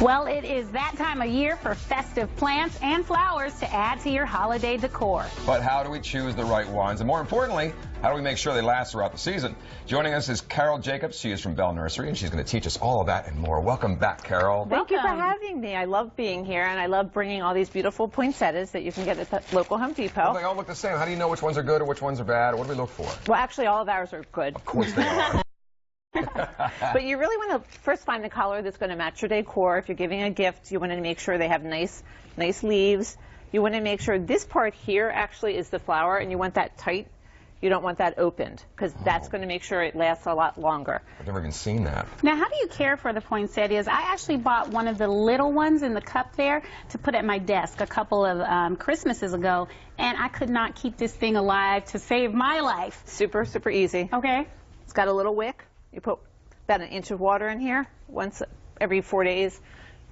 Well, it is that time of year for festive plants and flowers to add to your holiday decor. But how do we choose the right ones? And more importantly, how do we make sure they last throughout the season? Joining us is Carol Jacobs. She is from Nursery, and she's going to teach us all of that and more. Welcome back, Carol. Thank you for having me. I love being here, and I love bringing all these beautiful poinsettias that you can get at the local Home Depot. Well, they all look the same. How do you know which ones are good or which ones are bad? What do we look for? Well, actually, all of ours are good. Of course they are. But you really want to first find the color that's going to match your decor. If you're giving a gift, you want to make sure they have nice leaves. You want to make sure this part here actually is the flower, and you want that tight. You don't want that opened, because that's going to make sure it lasts a lot longer. I've never even seen that. Now, how do you care for the poinsettias? I actually bought one of the little ones in the cup there to put at my desk a couple of Christmases ago, and I could not keep this thing alive to save my life. Super, super easy. Okay. It's got a little wick. You put about an inch of water in here once every 4 days,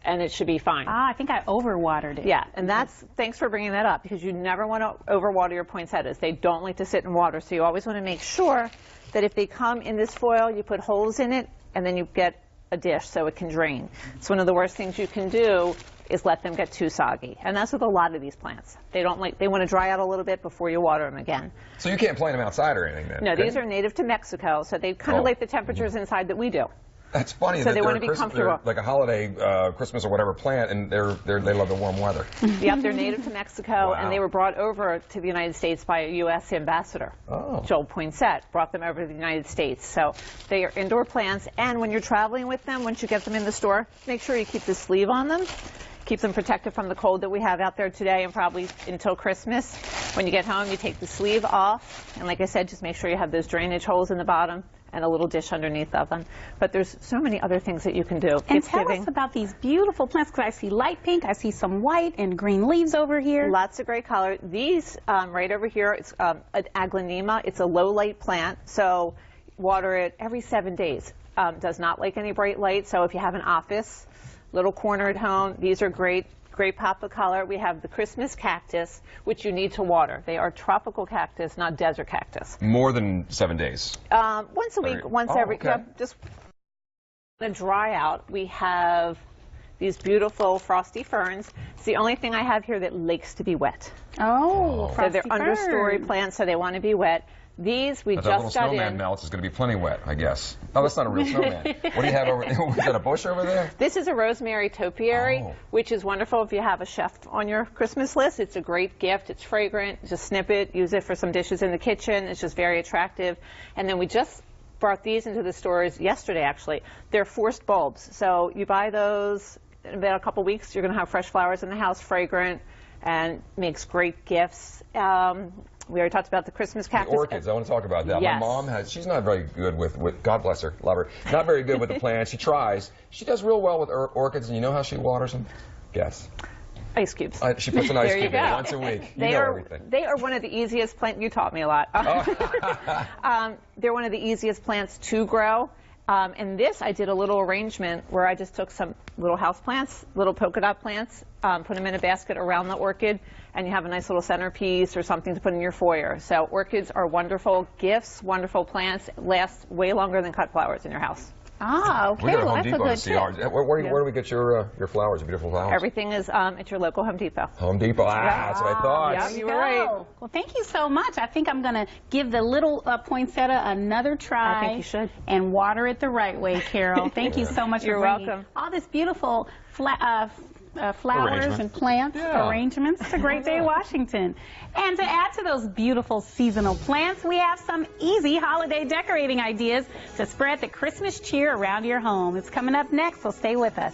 and it should be fine. Ah, I think I overwatered it. Yeah, and thanks for bringing that up, because you never want to overwater your poinsettias. They don't like to sit in water, so you always want to make sure that if they come in this foil, you put holes in it, and then you get a dish so it can drain. It's one of the worst things you can do is let them get too soggy, and that's with a lot of these plants. They want to dry out a little bit before you water them again. So you can't plant them outside or anything then? No, these are native to Mexico, so they kind of like the temperatures inside that we do. That's funny. So they want to be comfortable. Like a holiday, Christmas or whatever plant, and they love the warm weather. Yep, they're native to Mexico, and they were brought over to the United States by a U.S. ambassador. Oh. Joel Poinsett brought them over to the United States. So they are indoor plants, and when you're traveling with them, once you get them in the store, make sure you keep the sleeve on them. Keep them protected from the cold that we have out there today and probably until Christmas. When you get home, you take the sleeve off, and like I said, just make sure you have those drainage holes in the bottom and a little dish underneath of them. But there's so many other things that you can do. And tell us about these beautiful plants, because I see light pink, I see some white and green leaves over here. Lots of great color. These right over here, it's an aglaonema. It's a low light plant, so water it every 7 days. Does not like any bright light, so if you have an office, little corner at home, these are great pop of color. We have the Christmas cactus, which you need to water. They are tropical cactus, not desert cactus. More than 7 days? Once a week, once every, okay. just to dry out. We have these beautiful frosty ferns. It's the only thing I have here that likes to be wet. Oh, so they're understory plants, so they want to be wet. These we just got in. That little snowman melts is going to be plenty wet, I guess. Oh, that's not a real snowman. What do you have over there? Is that a bush over there? This is a rosemary topiary, which is wonderful if you have a chef on your Christmas list. It's a great gift. It's fragrant. Just snip it, use it for some dishes in the kitchen. It's just very attractive. And then we just brought these into the stores yesterday, actually. They're forced bulbs. So you buy those in about a couple weeks. You're going to have fresh flowers in the house, fragrant, and makes great gifts. We already talked about the Christmas cactus. The orchids, I want to talk about that. Yes. My mom she's not very good with, God bless her, love her, not very good with the plants. She tries. She does real well with orchids, and you know how she waters them? Guess. Ice cubes. She puts an ice cube in once a week. You know everything. They are one of the easiest plants. You taught me a lot. They're one of the easiest plants to grow. And this, I did a little arrangement where I just took some little house plants, little polka dot plants, put them in a basket around the orchid, and you have a nice little centerpiece or something to put in your foyer. So orchids are wonderful gifts, wonderful plants, last way longer than cut flowers in your house. Ah, okay. We go to well, Home that's Depot a to good see tip. ours. Where do we get your flowers, your beautiful flowers? Everything is at your local Home Depot. Home Depot. That's what I thought. Yeah, you were right. Well, thank you so much. I think I'm going to give the little poinsettia another try. I think you should. And water it the right way, Carol. Thank you so much You're for bringing welcome. all this beautiful flowers and plant arrangements. It's a great day, Washington. And to add to those beautiful seasonal plants, we have some easy holiday decorating ideas to spread the Christmas cheer around your home. It's coming up next, so stay with us.